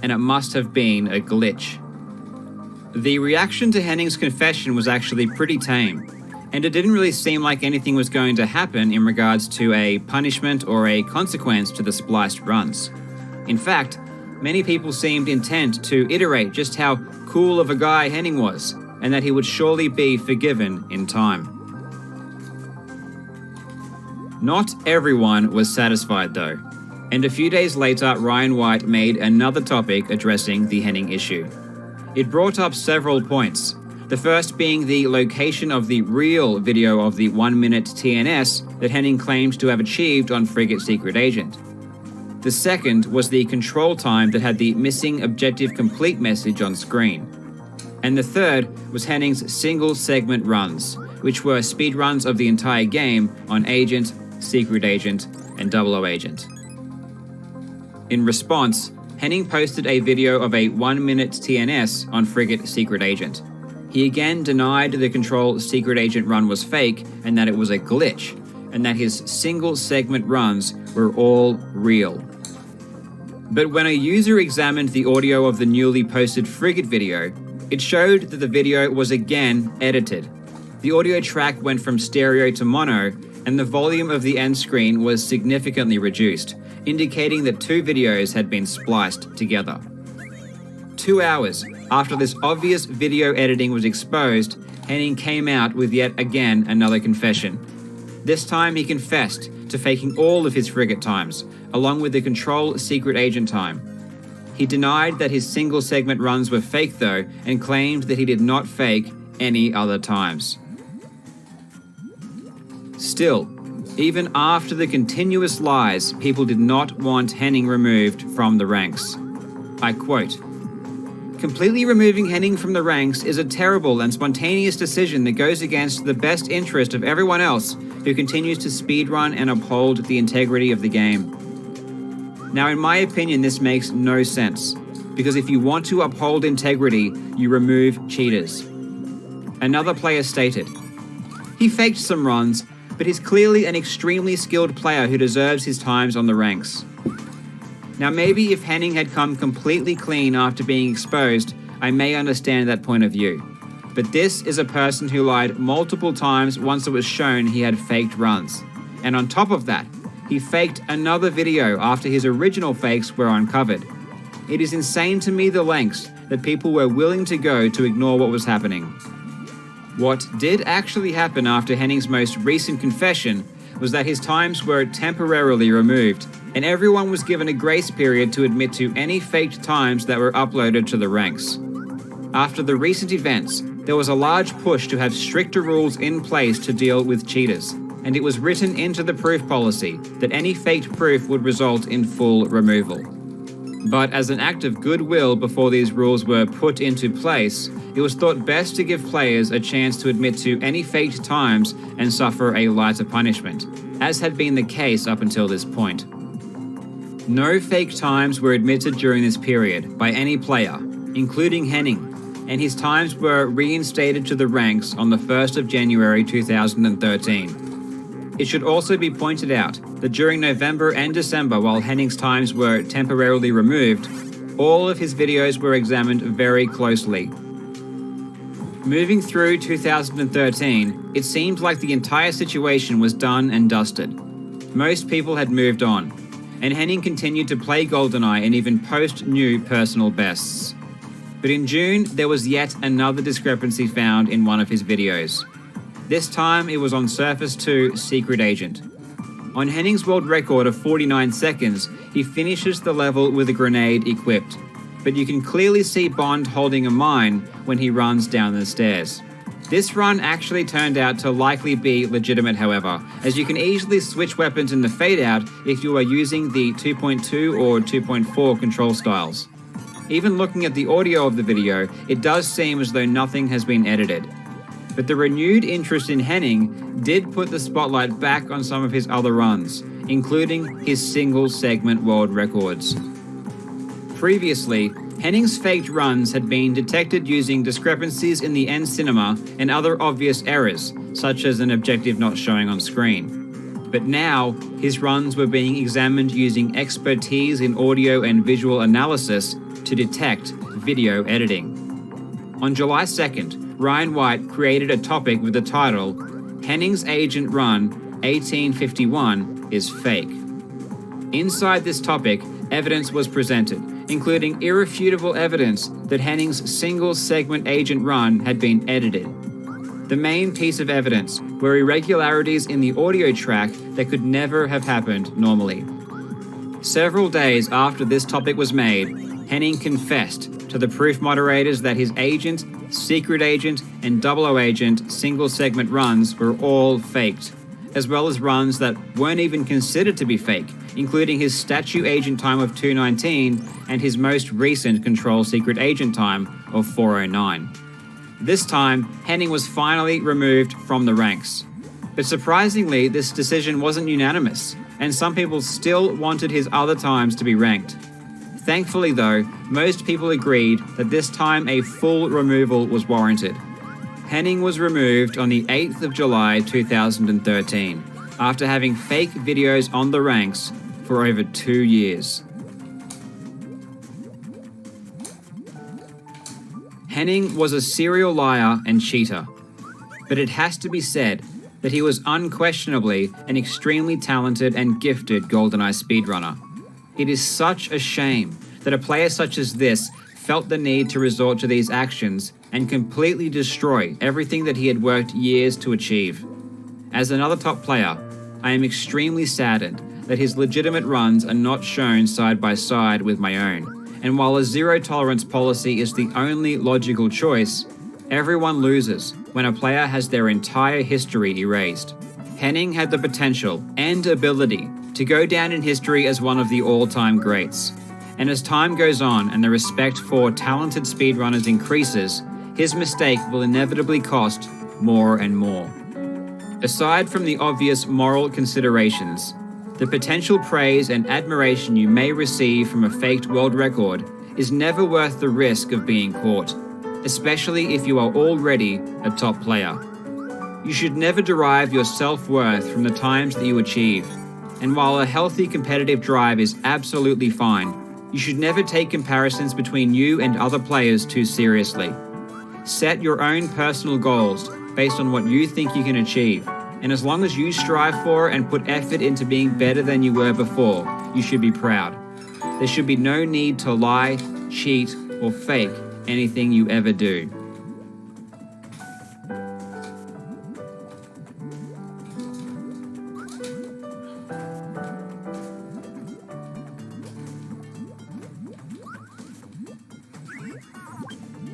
and it must have been a glitch. The reaction to Henning's confession was actually pretty tame, and it didn't really seem like anything was going to happen in regards to a punishment or a consequence to the spliced runs. In fact, many people seemed intent to iterate just how cool of a guy Henning was, and that he would surely be forgiven in time. Not everyone was satisfied though, and a few days later Ryan White made another topic addressing the Henning issue. It brought up several points, the first being the location of the real video of the 1-minute TNS that Henning claimed to have achieved on Frigate Secret Agent. The second was the control time that had the missing objective complete message on screen. And the third was Henning's single segment runs, which were speedruns of the entire game on Agent, Secret Agent, and 00 Agent. In response, Henning posted a video of a 1-minute TNS on Frigate Secret Agent. He again denied the Control Secret Agent run was fake and that it was a glitch, and that his single segment runs were all real. But when a user examined the audio of the newly posted Frigate video, it showed that the video was again edited. The audio track went from stereo to mono, and the volume of the end screen was significantly reduced, indicating that two videos had been spliced together. 2 hours after this obvious video editing was exposed, Henning came out with yet again another confession. This time he confessed to faking all of his Frigate times, along with the Control Secret Agent time. He denied that his single segment runs were fake though, and claimed that he did not fake any other times. Still, even after the continuous lies, people did not want Henning removed from the ranks. I quote, "Completely removing Henning from the ranks is a terrible and spontaneous decision that goes against the best interest of everyone else who continues to speedrun and uphold the integrity of the game." Now, in my opinion, this makes no sense, because if you want to uphold integrity, you remove cheaters. Another player stated, "He faked some runs, but he's clearly an extremely skilled player who deserves his times on the ranks." Now, maybe if Henning had come completely clean after being exposed, I may understand that point of view. But this is a person who lied multiple times once it was shown he had faked runs. And on top of that, he faked another video after his original fakes were uncovered. It is insane to me the lengths that people were willing to go to ignore what was happening. What did actually happen after Henning's most recent confession was that his times were temporarily removed, and everyone was given a grace period to admit to any faked times that were uploaded to the ranks. After the recent events, there was a large push to have stricter rules in place to deal with cheaters, and it was written into the proof policy that any faked proof would result in full removal. But as an act of goodwill before these rules were put into place, it was thought best to give players a chance to admit to any faked times and suffer a lighter punishment, as had been the case up until this point. No fake times were admitted during this period by any player, including Henning, and his times were reinstated to the ranks on the 1st of January 2013. It should also be pointed out that during November and December, while Henning's times were temporarily removed, all of his videos were examined very closely. Moving through 2013, it seemed like the entire situation was done and dusted. Most people had moved on, and Henning continued to play GoldenEye and even post new personal bests. But in June, there was yet another discrepancy found in one of his videos. This time, it was on Surface 2 Secret Agent. On Henning's world record of 49 seconds, he finishes the level with a grenade equipped, but you can clearly see Bond holding a mine when he runs down the stairs. This run actually turned out to likely be legitimate, however, as you can easily switch weapons in the fade-out if you are using the 2.2 or 2.4 control styles. Even looking at the audio of the video, it does seem as though nothing has been edited. But the renewed interest in Henning did put the spotlight back on some of his other runs, including his single-segment world records. Previously, Henning's faked runs had been detected using discrepancies in the end cinema and other obvious errors, such as an objective not showing on screen. But now, his runs were being examined using expertise in audio and visual analysis to detect video editing. On July 2nd, Ryan White created a topic with the title, Henning's Agent Run 1851 is Fake. Inside this topic, evidence was presented, including irrefutable evidence that Henning's single-segment agent run had been edited. The main piece of evidence were irregularities in the audio track that could never have happened normally. Several days after this topic was made, Henning confessed to the proof moderators that his agent, secret agent, and 00 agent single-segment runs were all faked, as well as runs that weren't even considered to be fake, including his statue agent time of 2:19 and his most recent control secret agent time of 4:09. This time, Henning was finally removed from the ranks. But surprisingly, this decision wasn't unanimous, and some people still wanted his other times to be ranked. Thankfully though, most people agreed that this time a full removal was warranted. Henning was removed on the 8th of July 2013, after having fake videos on the ranks for over 2 years. Henning was a serial liar and cheater, but it has to be said that he was unquestionably an extremely talented and gifted GoldenEye speedrunner. It is such a shame that a player such as this felt the need to resort to these actions and completely destroy everything that he had worked years to achieve. As another top player, I am extremely saddened that his legitimate runs are not shown side by side with my own. And while a zero-tolerance policy is the only logical choice, everyone loses when a player has their entire history erased. Henning had the potential and ability to go down in history as one of the all-time greats. And as time goes on and the respect for talented speedrunners increases, his mistake will inevitably cost more and more. Aside from the obvious moral considerations, the potential praise and admiration you may receive from a faked world record is never worth the risk of being caught, especially if you are already a top player. You should never derive your self-worth from the times that you achieve, and while a healthy competitive drive is absolutely fine, you should never take comparisons between you and other players too seriously. Set your own personal goals based on what you think you can achieve, and as long as you strive for and put effort into being better than you were before, you should be proud. There should be no need to lie, cheat, or fake anything you ever do.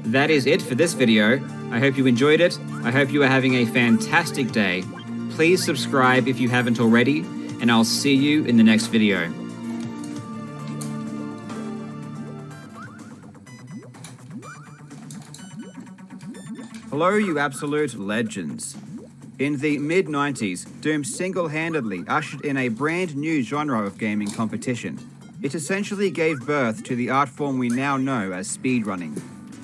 That is it for this video. I hope you enjoyed it. I hope you are having a fantastic day. Please subscribe if you haven't already, and I'll see you in the next video. Hello, you absolute legends. In the mid-90s, Doom single-handedly ushered in a brand new genre of gaming competition. It essentially gave birth to the art form we now know as speedrunning.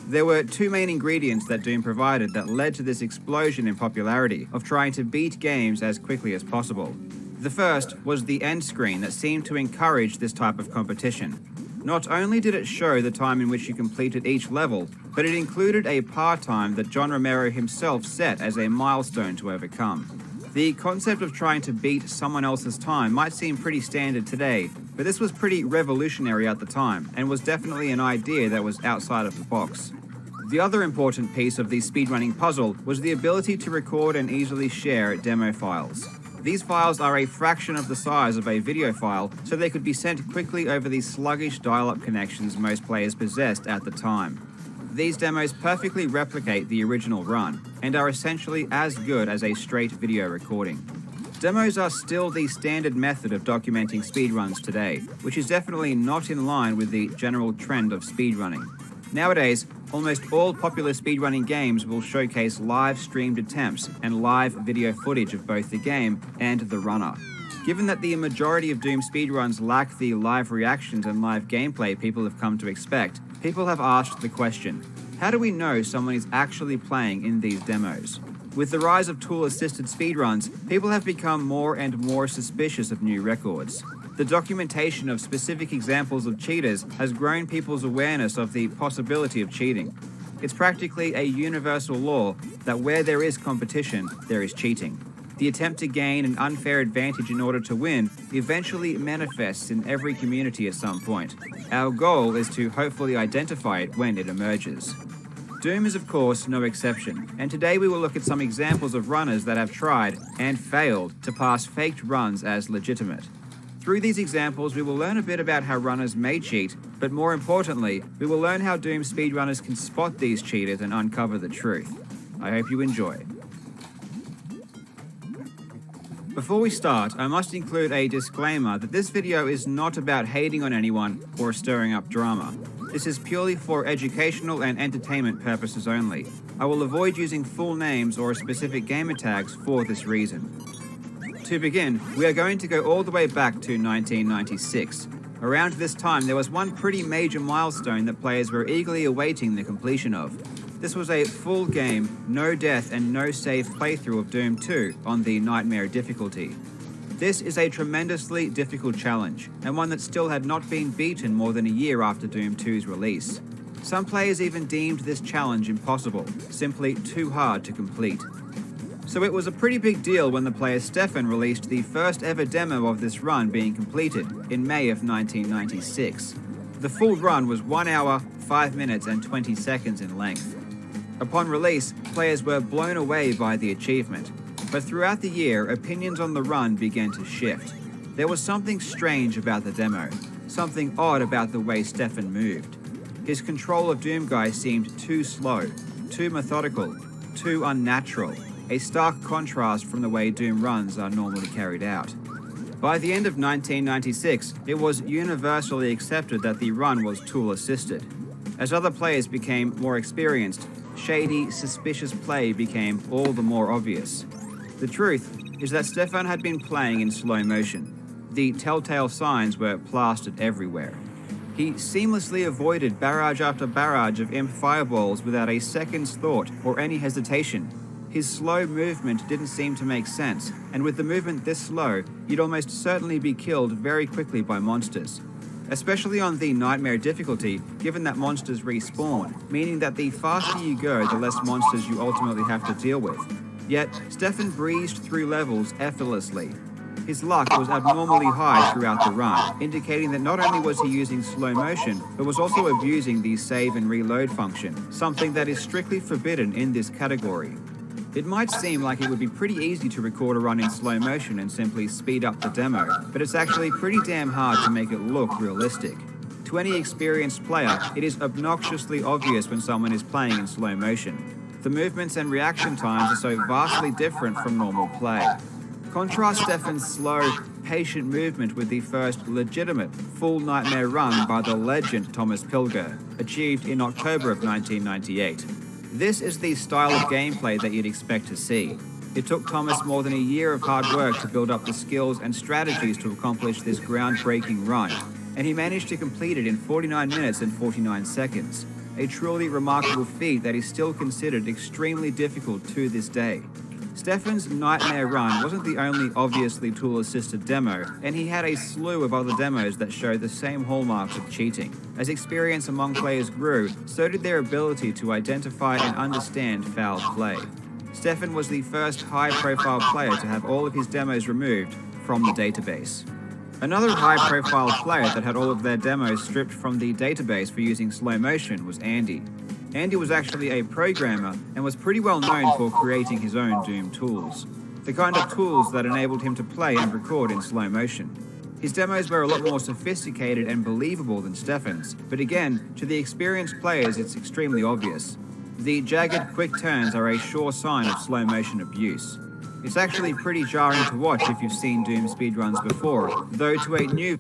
There were two main ingredients that Doom provided that led to this explosion in popularity of trying to beat games as quickly as possible. The first was the end screen that seemed to encourage this type of competition. Not only did it show the time in which you completed each level, but it included a par time that John Romero himself set as a milestone to overcome. The concept of trying to beat someone else's time might seem pretty standard today, but this was pretty revolutionary at the time, and was definitely an idea that was outside of the box. The other important piece of the speedrunning puzzle was the ability to record and easily share demo files. These files are a fraction of the size of a video file, so they could be sent quickly over the sluggish dial-up connections most players possessed at the time. These demos perfectly replicate the original run, and are essentially as good as a straight video recording. Demos are still the standard method of documenting speedruns today, which is definitely not in line with the general trend of speedrunning. Nowadays, almost all popular speedrunning games will showcase live streamed attempts and live video footage of both the game and the runner. Given that the majority of Doom speedruns lack the live reactions and live gameplay people have come to expect, people have asked the question, how do we know someone is actually playing in these demos? With the rise of tool-assisted speedruns, people have become more and more suspicious of new records. The documentation of specific examples of cheaters has grown people's awareness of the possibility of cheating. It's practically a universal law that where there is competition, there is cheating. The attempt to gain an unfair advantage in order to win eventually manifests in every community at some point. Our goal is to hopefully identify it when it emerges. Doom is of course no exception, and today we will look at some examples of runners that have tried and failed to pass faked runs as legitimate. Through these examples, we will learn a bit about how runners may cheat, but more importantly, we will learn how Doom speedrunners can spot these cheaters and uncover the truth. I hope you enjoy. Before we start, I must include a disclaimer that this video is not about hating on anyone or stirring up drama. This is purely for educational and entertainment purposes only. I will avoid using full names or specific gamer tags for this reason. To begin, we are going to go all the way back to 1996. Around this time, there was one pretty major milestone that players were eagerly awaiting the completion of. This was a full game, no death and no save playthrough of Doom 2 on the Nightmare difficulty. This is a tremendously difficult challenge, and one that still had not been beaten more than a year after Doom 2's release. Some players even deemed this challenge impossible, simply too hard to complete. So it was a pretty big deal when the player Stefan released the first ever demo of this run being completed in May of 1996. The full run was 1 hour, 5 minutes and 20 seconds in length. Upon release, players were blown away by the achievement, but throughout the year, opinions on the run began to shift. There was something strange about the demo, something odd about the way Stefan moved. His control of Doomguy seemed too slow, too methodical, too unnatural, a stark contrast from the way Doom runs are normally carried out. By the end of 1996, it was universally accepted that the run was tool-assisted. As other players became more experienced, shady, suspicious play became all the more obvious. The truth is that Stefan had been playing in slow motion. The telltale signs were plastered everywhere. He seamlessly avoided barrage after barrage of imp fireballs without a second's thought or any hesitation. His slow movement didn't seem to make sense, and with the movement this slow, you'd almost certainly be killed very quickly by monsters. Especially on the Nightmare difficulty, given that monsters respawn, meaning that the faster you go, the less monsters you ultimately have to deal with. Yet, Stefan breezed through levels effortlessly. His luck was abnormally high throughout the run, indicating that not only was he using slow motion, but was also abusing the save and reload function, something that is strictly forbidden in this category. It might seem like it would be pretty easy to record a run in slow motion and simply speed up the demo, but it's actually pretty damn hard to make it look realistic. To any experienced player, it is obnoxiously obvious when someone is playing in slow motion. The movements and reaction times are so vastly different from normal play. Contrast Stefan's slow, patient movement with the first legitimate full Nightmare run by the legend Thomas Pilger, achieved in October of 1998. This is the style of gameplay that you'd expect to see. It took Thomas more than a year of hard work to build up the skills and strategies to accomplish this groundbreaking run, and he managed to complete it in 49 minutes and 49 seconds, a truly remarkable feat that is still considered extremely difficult to this day. Stefan's Nightmare run wasn't the only obviously tool-assisted demo, and he had a slew of other demos that showed the same hallmarks of cheating. As experience among players grew, so did their ability to identify and understand foul play. Stefan was the first high-profile player to have all of his demos removed from the database. Another high-profile player that had all of their demos stripped from the database for using slow motion was Andy. Andy was actually a programmer and was pretty well known for creating his own Doom tools, the kind of tools that enabled him to play and record in slow motion. His demos were a lot more sophisticated and believable than Stefan's, but again, to the experienced players it's extremely obvious. The jagged, quick turns are a sure sign of slow motion abuse. It's actually pretty jarring to watch if you've seen Doom speedruns before, though to a new